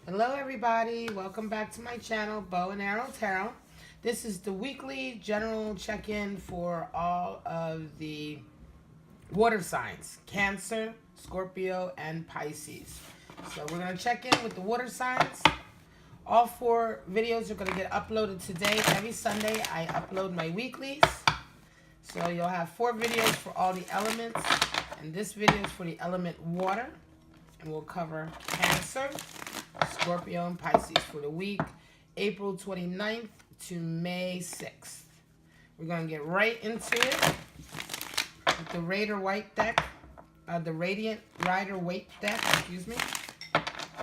Hello everybody, welcome back to my channel, Bow and Arrow Tarot. This is the weekly general check-in for all of the water signs, Cancer, Scorpio, and Pisces. So we're going to check in with the water signs. All 4 videos are going to get uploaded today. Every Sunday I upload my weeklies. So you'll have 4 videos for all the elements, and this video is for the element water. And we'll cover Cancer, Scorpio, and Pisces for the week April 29th to May 6th. We're going to get right into it with the Radiant White deck, the Radiant Rider Waite deck, excuse me.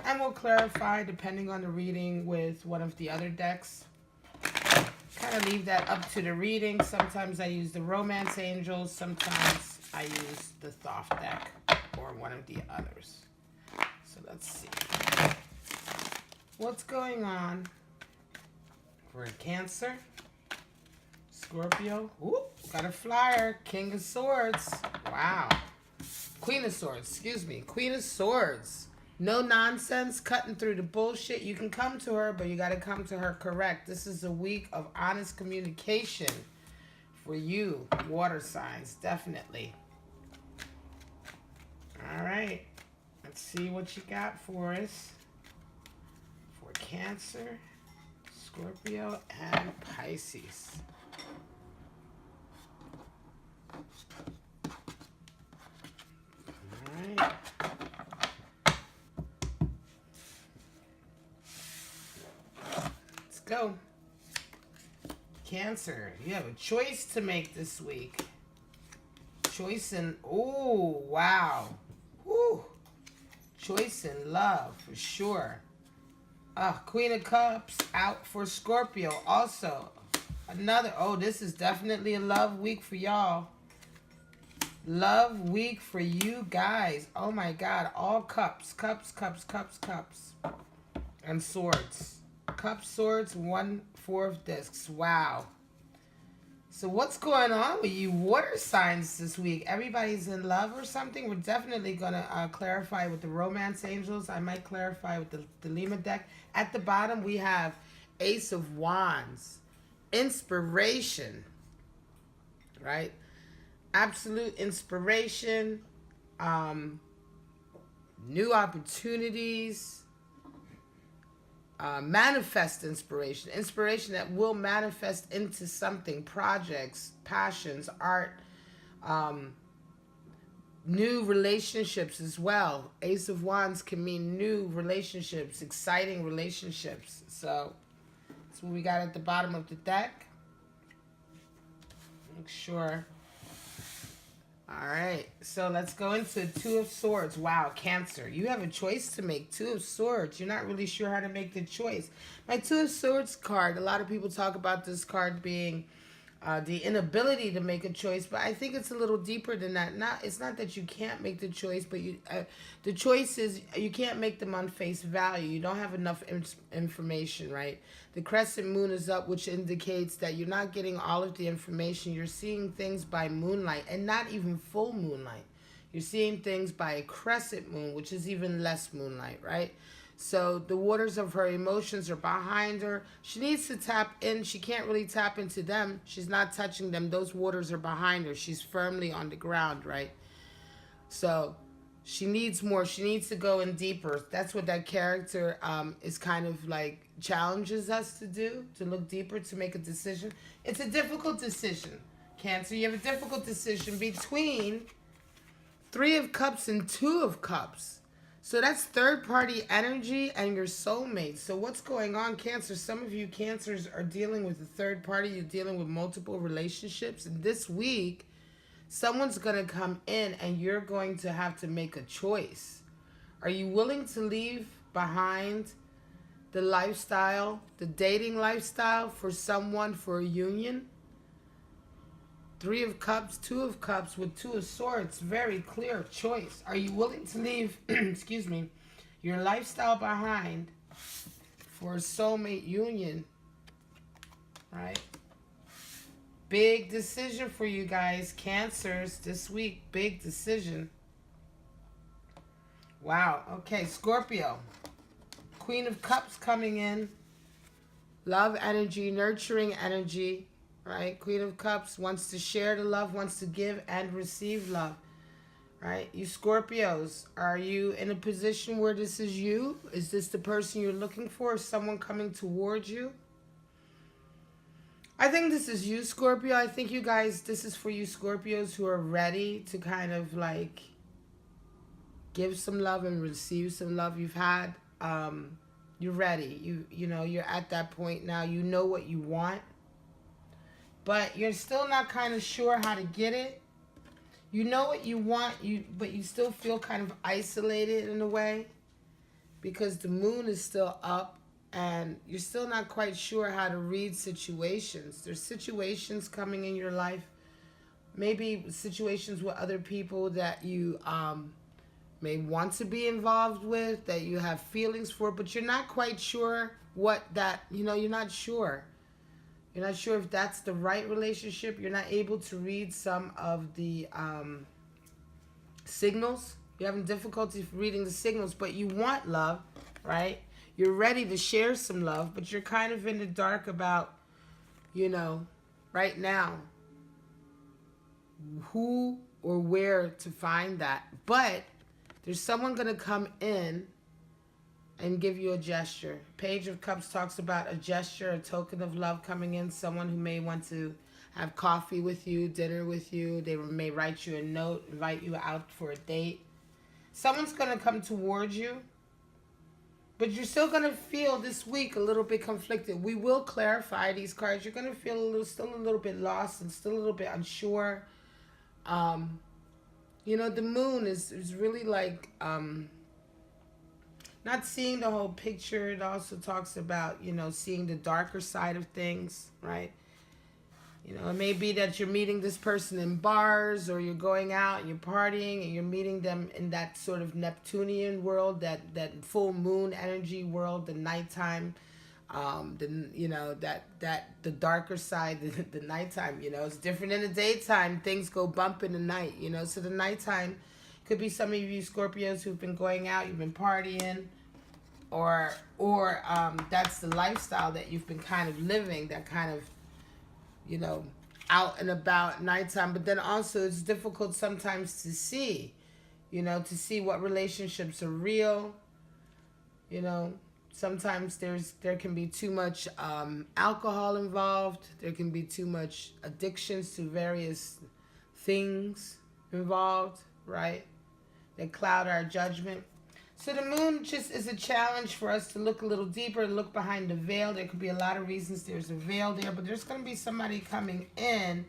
And we'll clarify depending on the reading with one of the other decks. Kind of leave that up to the reading. Sometimes I use the Romance Angels, sometimes I use the Thoth deck or one of the others. So let's see. What's going on for Cancer, Scorpio? Ooh, got a flyer. King of Swords. Wow. Queen of Swords, excuse me. Queen of Swords. No nonsense, cutting through the bullshit. You can come to her, but you got to come to her correct. This is a week of honest communication for you, water signs, definitely. All right. Let's see what you got for us for Cancer, Scorpio, and Pisces. All right. Let's go. Cancer, you have a choice to make this week. Choice in, oh, wow. Woo. Choice in love, for sure. Queen of Cups out for Scorpio. Also, another, oh, this is definitely a love week for y'all. Love week for you guys. Oh my God, all cups, cups, cups, cups, cups. And swords. Cups, swords, 1/4 discs. Wow. So what's going on with you water signs this week? Everybody's in love or something? We're definitely going to clarify with the Romance Angels. I might clarify with the Lima deck. At the bottom, we have Ace of Wands. Inspiration. Right? Absolute inspiration. New opportunities. Manifest inspiration. Inspiration that will manifest into something. Projects, passions, art, new relationships as well. Ace of Wands can mean new relationships, exciting relationships. So that's what we got at the bottom of the deck. Make sure. All right, so let's go into 2 of Swords. Wow, Cancer, you have a choice to make. 2 of Swords. You're not really sure how to make the choice. My 2 of Swords card, a lot of people talk about this card being the inability to make a choice, but I think it's a little deeper than that. It's not that you can't make the choice, but the choice is you can't make them on face value. You don't have enough information, right? The crescent moon is up, which indicates that you're not getting all of the information. You're seeing things by moonlight, and not even full moonlight. You're seeing things by a crescent moon, which is even less moonlight, right? So the waters of her emotions are behind her. She needs to tap in. She can't really tap into them. She's not touching them. Those waters are behind her. She's firmly on the ground, right? So she needs more. She needs to go in deeper. That's what that character is kind of like challenges us to do, to look deeper, to make a decision. It's a difficult decision, Cancer. You have a difficult decision between 3 of Cups and 2 of Cups. So that's third-party energy and your soulmate. So what's going on, Cancer? Some of you Cancers are dealing with a third party. You're dealing with multiple relationships. And this week, someone's going to come in and you're going to have to make a choice. Are you willing to leave behind the lifestyle, the dating lifestyle for someone for a union? 3 of Cups, 2 of Cups with 2 of Swords. Very clear choice. Are you willing to leave, excuse me, your lifestyle behind for a soulmate union? Right? Big decision for you guys, Cancers, this week. Big decision. Wow. Okay, Scorpio. Queen of Cups coming in. Love energy, nurturing energy, right? Queen of Cups wants to share the love, wants to give and receive love, right? You Scorpios, are you in a position where this is you? Is this the person you're looking for? Is someone coming towards you? I think this is you, Scorpio. I think you guys, this is for you Scorpios who are ready to kind of like give some love and receive some love. You've had, you're ready. You know, you're at that point now. You know what you want, but you're still not kind of sure how to get it. You know what you want, but you still feel kind of isolated in a way because the moon is still up and you're still not quite sure how to read situations. There's situations coming in your life, maybe situations with other people that you may want to be involved with, that you have feelings for, but you're not quite sure what that, you know, you're not sure. You're not sure if that's the right relationship. You're not able to read some of the signals. You're having difficulty reading the signals, but you want love, right? You're ready to share some love, but you're kind of in the dark about, you know, right now, who or where to find that. But there's someone going to come in and give you a gesture. Page of Cups talks about a gesture, a token of love coming in. Someone who may want to have coffee with you, dinner with you. They may write you a note, invite you out for a date. Someone's going to come towards you. But you're still going to feel this week a little bit conflicted. We will clarify these cards. You're going to feel still a little bit lost and still a little bit unsure. You know, the moon is really like not seeing the whole picture. It also talks about, you know, seeing the darker side of things, right? You know, it may be that you're meeting this person in bars or you're going out and you're partying and you're meeting them in that sort of Neptunian world, that full moon energy world, the nighttime, you know, the darker side, the nighttime, you know, it's different in the daytime. Things go bump in the night, you know, so the nighttime could be some of you Scorpios who've been going out, you've been partying, or that's the lifestyle that you've been kind of living, that kind of, you know, out and about nighttime. But then also it's difficult sometimes to see, you know, to see what relationships are real. You know, sometimes there can be too much alcohol involved. There can be too much addictions to various things involved, right? That cloud our judgment. So the moon just is a challenge for us to look a little deeper, look behind the veil. There could be a lot of reasons there's a veil there, but there's going to be somebody coming in,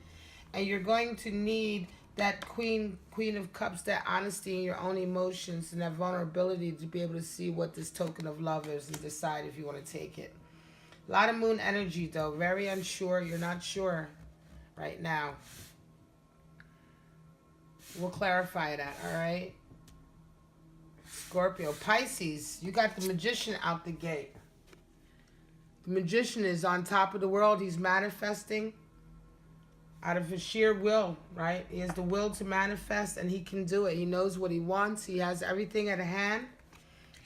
and you're going to need that Queen of Cups, that honesty in your own emotions and that vulnerability to be able to see what this token of love is and decide if you want to take it. A lot of moon energy, though. Very unsure. You're not sure right now. We'll clarify that, all right? Scorpio. Pisces, you got the Magician out the gate. The Magician is on top of the world. He's manifesting out of his sheer will, right? He has the will to manifest, and he can do it. He knows what he wants. He has everything at hand.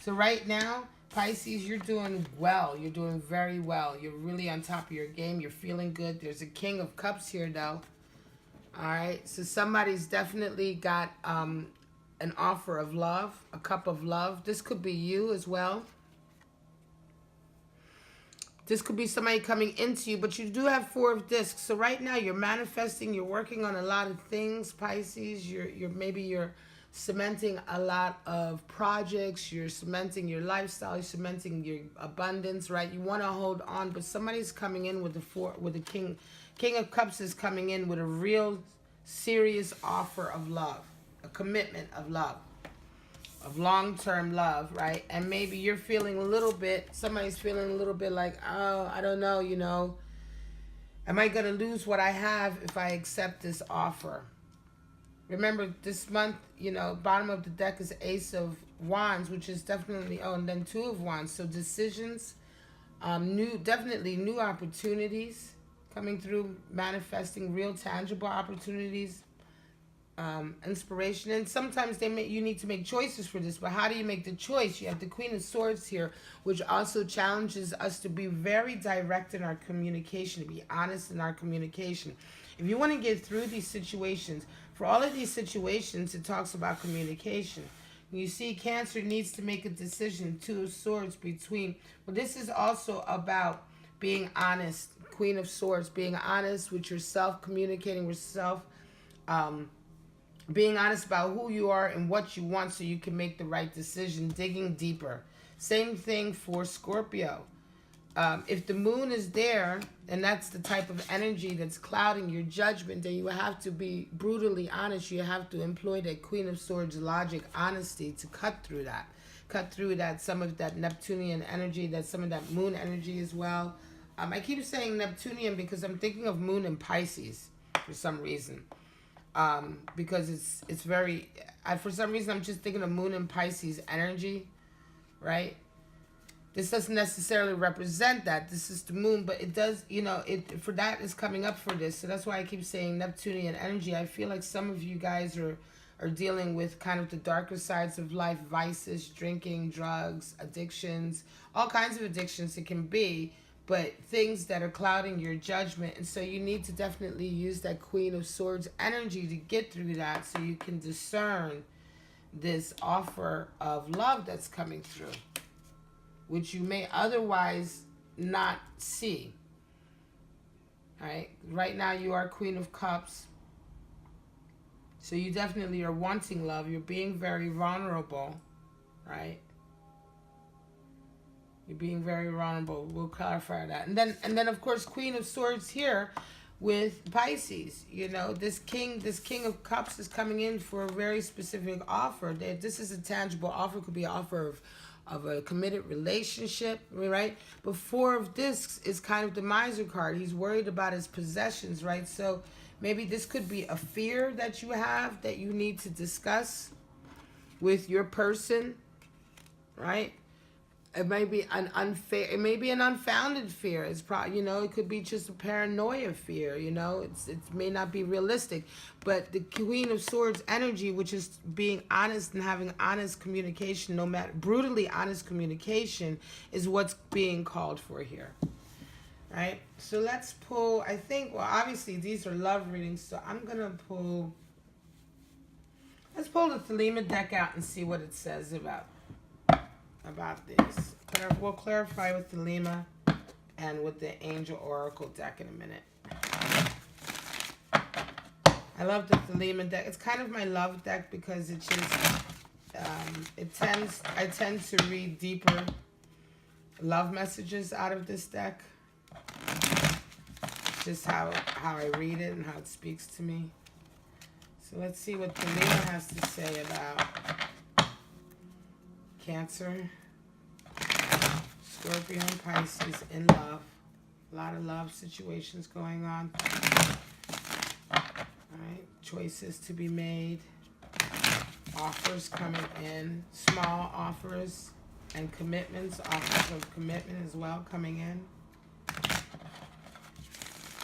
So right now, Pisces, you're doing well. You're doing very well. You're really on top of your game. You're feeling good. There's a King of Cups here, though. All right? So somebody's definitely got an offer of love, a cup of love. This could be you as well. This could be somebody coming into you, but you do have 4 of discs. So right now you're manifesting, you're working on a lot of things, Pisces. Maybe you're cementing a lot of projects, you're cementing your lifestyle, you're cementing your abundance, right? You want to hold on, but somebody's coming in with the King of Cups is coming in with a real serious offer of love. A commitment of love, of long-term love, right? And maybe you're feeling a little bit, somebody's feeling a little bit like, oh, I don't know, you know, am I going to lose what I have if I accept this offer? Remember, this month, you know, bottom of the deck is Ace of Wands, which is definitely, oh, and then 2 of Wands. So decisions, definitely new opportunities coming through, manifesting real tangible opportunities. inspiration. And sometimes you need to make choices for this, but how do you make the choice? You have the Queen of Swords here, which also challenges us to be very direct in our communication, to be honest in our communication. If you want to get through these situations, for all of these situations, it talks about communication. You see, Cancer needs to make a decision, Two of Swords, between, well, this is also about being honest. Queen of Swords, being honest with yourself, communicating with self, being honest about who you are and what you want so you can make the right decision, digging deeper. Same thing for Scorpio. If the moon is there, and that's the type of energy that's clouding your judgment, then you have to be brutally honest. You have to employ that Queen of Swords logic, honesty, to cut through that. Cut through that, some of that Neptunian energy, that some of that moon energy as well. I keep saying Neptunian because I'm thinking of moon in Pisces for some reason. Because it's very, for some reason I'm just thinking of moon in Pisces energy, right? This doesn't necessarily represent that. This is the moon, but it does, you know, for that is coming up for this. So that's why I keep saying Neptunian energy. I feel like some of you guys are dealing with kind of the darker sides of life, vices, drinking, drugs, addictions, all kinds of addictions it can be, but things that are clouding your judgment. And so you need to definitely use that Queen of Swords energy to get through that so you can discern this offer of love that's coming through, which you may otherwise not see. All right? Right now you are Queen of Cups. So you definitely are wanting love. You're being very vulnerable, right? You're being very vulnerable. We'll clarify that. And then of course Queen of Swords here with Pisces. You know, this King of Cups is coming in for a very specific offer. This is a tangible offer. It could be an offer of a committed relationship, right? But Four of Discs is kind of the miser card. He's worried about his possessions, right? So maybe this could be a fear that you have that you need to discuss with your person, right? It may be an unfounded fear. It's probably, you know, it could be just a paranoia fear, you know. It may not be realistic, but the Queen of Swords energy, which is being honest and having honest communication, no matter, brutally honest communication, is what's being called for here, right? So let's pull, I think, well, obviously these are love readings, so I'm gonna pull, let's pull the Thelema deck out and see what it says about this. But we'll clarify with the Thelema and with the Angel Oracle deck in a minute. I love the Thelema deck. It's kind of my love deck because it just I tend to read deeper love messages out of this deck. Just how I read it and how it speaks to me. So let's see what Thelema has to say about Cancer, Scorpio, and Pisces in love. A lot of love situations going on. Alright, choices to be made. Offers coming in. Small offers and commitments. Offers of commitment as well coming in.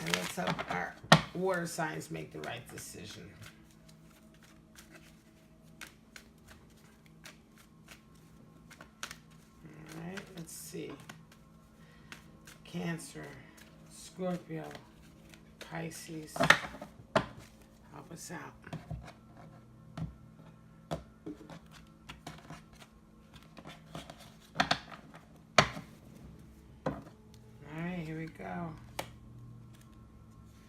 And let's help our water signs make the right decision. Let's see. Cancer, Scorpio, Pisces. Help us out. All right, here we go.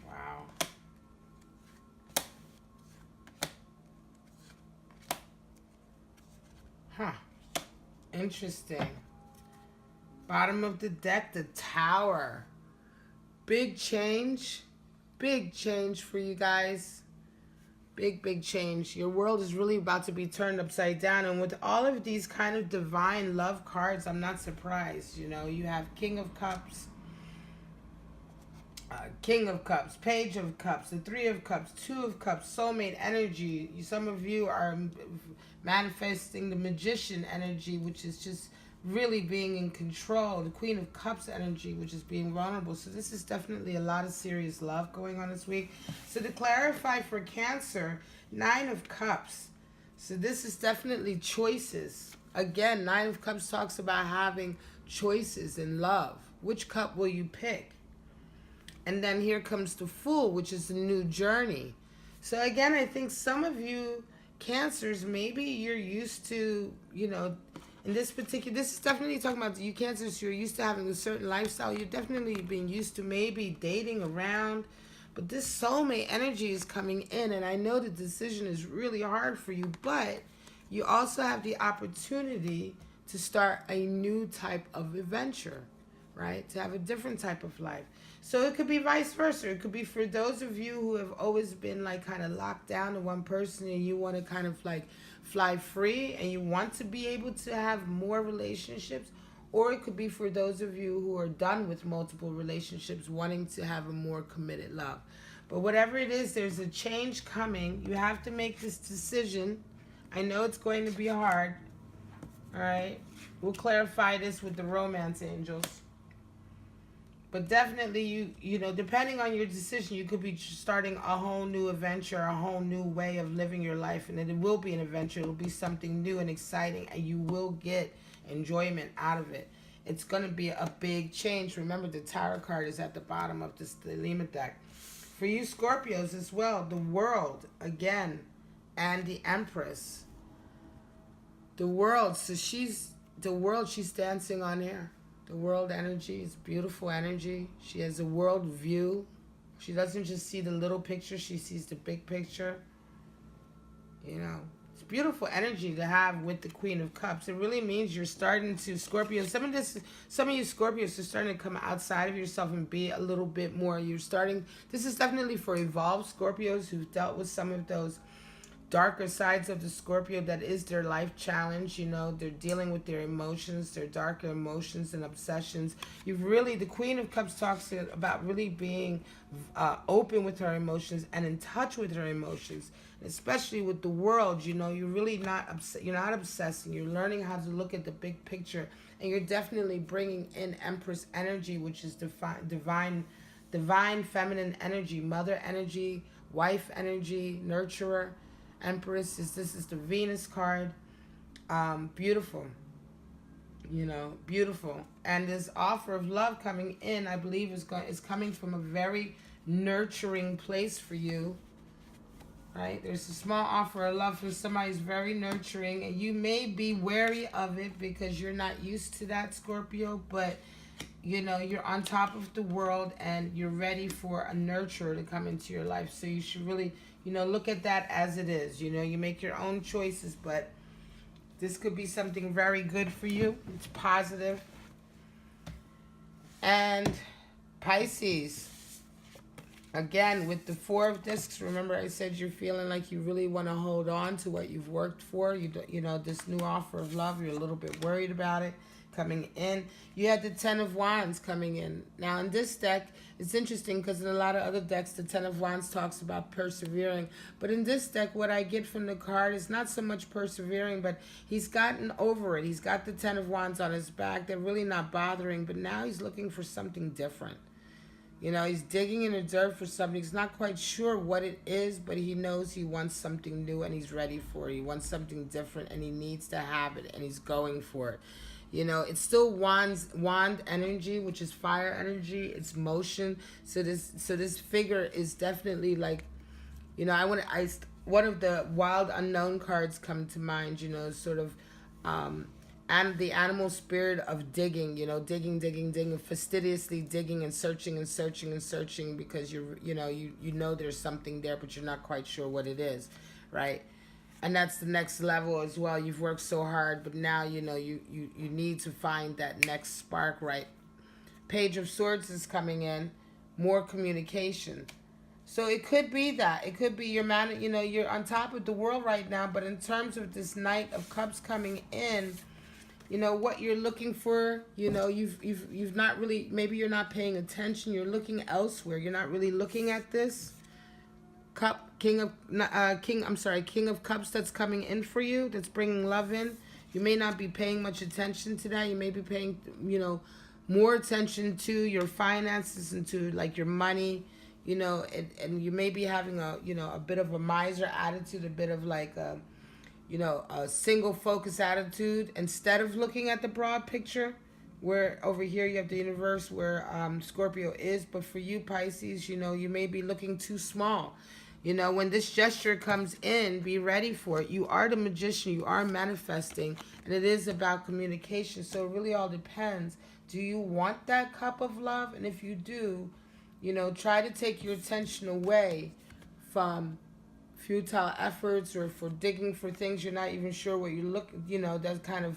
Wow. Huh. Interesting. Bottom of the deck, the Tower. Big change. Big change for you guys. Big change. Your world is really about to be turned upside down. And with all of these kind of divine love cards, I'm not surprised. You know, you have King of Cups, King of Cups, Page of Cups, the Three of Cups, Two of Cups, soulmate energy. Some of you are manifesting the Magician energy, which is just really being in control. The Queen of Cups energy, which is being vulnerable. So this is definitely a lot of serious love going on this week. So to clarify for Cancer, Nine of Cups. So this is definitely choices. Again, Nine of Cups talks about having choices in love. Which cup will you pick? And then here comes the Fool, which is a new journey. So again, I think some of you Cancers, maybe you're used to, you know, in this particular, this is definitely talking about you Cancers, you're used to having a certain lifestyle. You're definitely being used to maybe dating around. But this soulmate energy is coming in, and I know the decision is really hard for you, but you also have the opportunity to start a new type of adventure, right? To have a different type of life. So it could be vice versa. It could be for those of you who have always been like kind of locked down to one person and you want to kind of like fly free and you want to be able to have more relationships. Or it could be for those of you who are done with multiple relationships wanting to have a more committed love. But whatever it is, there's a change coming. You have to make this decision. I know it's going to be hard. All right. We'll clarify this with the romance angels. But definitely, you know, depending on your decision, you could be starting a whole new adventure, a whole new way of living your life. And it will be an adventure. It will be something new and exciting. And you will get enjoyment out of it. It's going to be a big change. Remember, the Tarot card is at the bottom of this the Lima deck. For you Scorpios as well, the World, again, and the Empress. The World, so she's dancing on air. The World energy is beautiful energy. She has a world view. She doesn't just see the little picture, she sees the big picture. You know, it's beautiful energy to have with the Queen of Cups. It really means you're starting to, Scorpio, some of you Scorpios are starting to come outside of yourself and be a little bit more. This is definitely for evolved Scorpios who've dealt with some of those darker sides of the Scorpio that is their life challenge. You know, they're dealing with their emotions, their darker emotions and obsessions. The Queen of Cups talks about really being open with her emotions and in touch with her emotions, especially with the world. You know, you're really not you're not obsessing. You're learning how to look at the big picture, and you're definitely bringing in Empress energy, which is divine feminine energy, mother energy, wife energy, nurturer. Empress this is the Venus card. Beautiful. You know, beautiful. And this offer of love coming in, I believe is coming from a very nurturing place for you. Right? There's a small offer of love from somebody who's very nurturing, and you may be wary of it because you're not used to that, Scorpio, but you know, you're on top of the world and you're ready for a nurturer to come into your life. So you should really, you know, look at that as it is. You know, you make your own choices, but this could be something very good for you. It's positive. And Pisces, again, with the Four of Discs, remember I said you're feeling like you really want to hold on to what you've worked for. You know, this new offer of love, you're a little bit worried about it coming in. You had the Ten of Wands coming in. Now in this deck, it's interesting because in a lot of other decks, the Ten of Wands talks about persevering. But in this deck, what I get from the card is not so much persevering, but he's gotten over it. He's got the Ten of Wands on his back. They're really not bothering, but now he's looking for something different. You know, he's digging in the dirt for something. He's not quite sure what it is, but he knows he wants something new and he's ready for it. He wants something different and he needs to have it and he's going for it. You know, it's still wand energy, which is fire energy. It's motion. So this figure is definitely like, you know, one of the wild unknown cards come to mind. You know, sort of, and the animal spirit of digging. You know, digging, fastidiously digging and searching because you know there's something there, but you're not quite sure what it is, right? And that's the next level as well. You've worked so hard, but now, you know, you need to find that next spark, right? Page of Swords is coming in. More communication. So it could be that. It could be you're on top of the world right now, but in terms of this Knight of Cups coming in, you know, what you're looking for, you know, you've not really, maybe you're not paying attention. You're looking elsewhere. You're not really looking at this. King of Cups that's coming in for you, that's bringing love in. You may not be paying much attention to that. You may be paying, you know, more attention to your finances and to like your money, you know, and you may be having a, you know, a bit of a miser attitude, a bit of like a, you know, a single focus attitude, instead of looking at the broad picture, where over here you have the universe where Scorpio is. But for you, Pisces, you know, you may be looking too small. You know, when this gesture comes in, be ready for it. You are the magician. You are manifesting. And it is about communication. So it really all depends. Do you want that cup of love? And if you do, you know, try to take your attention away from futile efforts or for digging for things you're not even sure what you look, you know, that kind of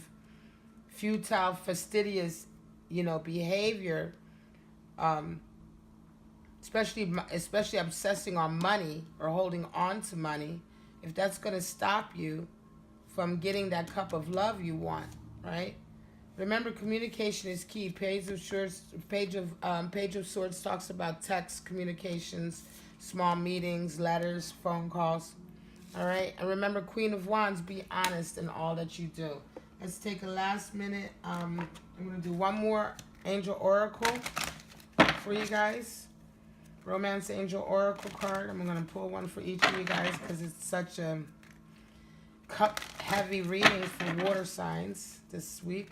futile, fastidious, you know, behavior. Especially obsessing on money or holding on to money, if that's going to stop you from getting that cup of love you want, right? Remember, communication is key. Page of Swords talks about text communications, small meetings, letters, phone calls. All right, and remember, Queen of Wands, be honest in all that you do. Let's take a last minute. I'm going to do one more Angel Oracle for you guys. Romance Angel Oracle card. I'm going to pull one for each of you guys because it's such a cup-heavy reading for water signs this week.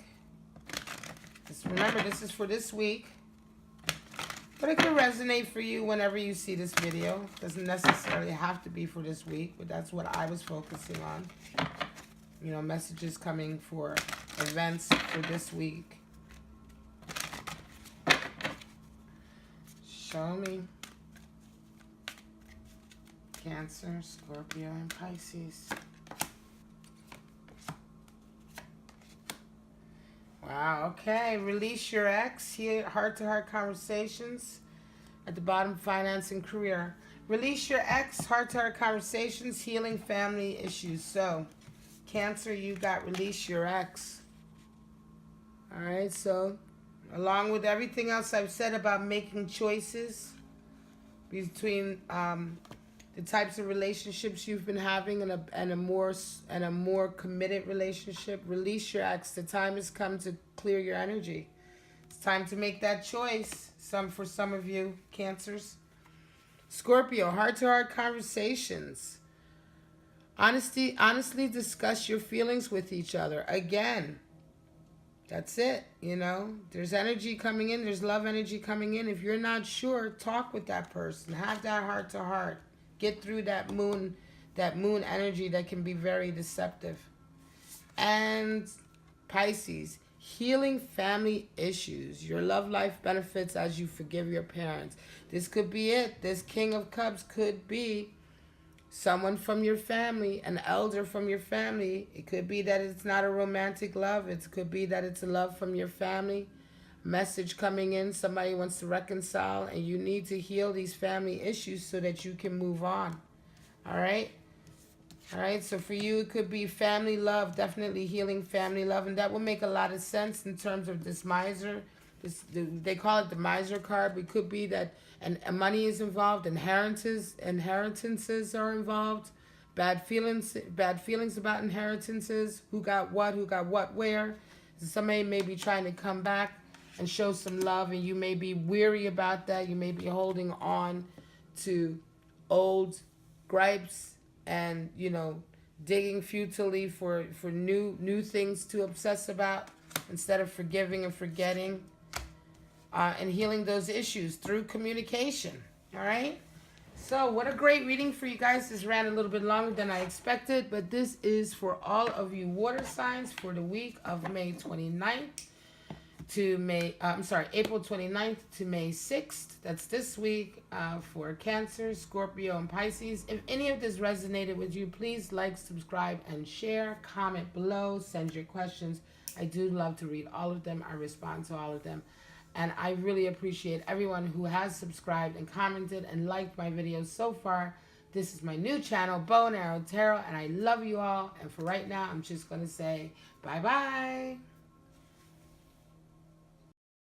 Just remember, this is for this week. But it can resonate for you whenever you see this video. It doesn't necessarily have to be for this week, but that's what I was focusing on. You know, messages coming for events for this week. Show me. Cancer, Scorpio, and Pisces. Wow, okay. Release your ex. Here, heart-to-heart conversations. At the bottom, finance and career. Release your ex, heart-to-heart conversations, healing family issues. So, Cancer, you got release your ex. All right, so along with everything else I've said about making choices between the types of relationships you've been having and a more committed relationship, release your ex. The time has come to clear your energy. It's time to make that choice. For some of you, Cancers. Scorpio, heart-to-heart conversations. Honestly discuss your feelings with each other. Again, that's it, you know. There's energy coming in. There's love energy coming in. If you're not sure, talk with that person. Have that heart-to-heart. Get through that moon energy that can be very deceptive. And Pisces, healing family issues. Your love life benefits as you forgive your parents. This could be it. This King of Cups could be someone from your family, an elder from your family. It could be that it's not a romantic love. It could be that it's a love from your family. Message coming in, somebody wants to reconcile, and you need to heal these family issues so that you can move on. All right? All right, so for you, it could be family love, definitely healing family love, and that will make a lot of sense in terms of this miser. They call it the miser card. It could be that and money is involved, inheritances are involved, bad feelings about inheritances, who got what where. Somebody may be trying to come back and show some love, and you may be weary about that. You may be holding on to old gripes and, you know, digging futilely for new things to obsess about instead of forgiving and forgetting and healing those issues through communication. All right? So what a great reading for you guys. This ran a little bit longer than I expected, but this is for all of you water signs for the week of May 29th to April 29th to May 6th. That's this week for Cancer, Scorpio, and Pisces. If any of this resonated with you, please like, subscribe, and share. Comment below. Send your questions. I do love to read all of them. I respond to all of them. And I really appreciate everyone who has subscribed and commented and liked my videos so far. This is my new channel, Bow and Arrow Tarot, and I love you all. And for right now, I'm just going to say bye-bye.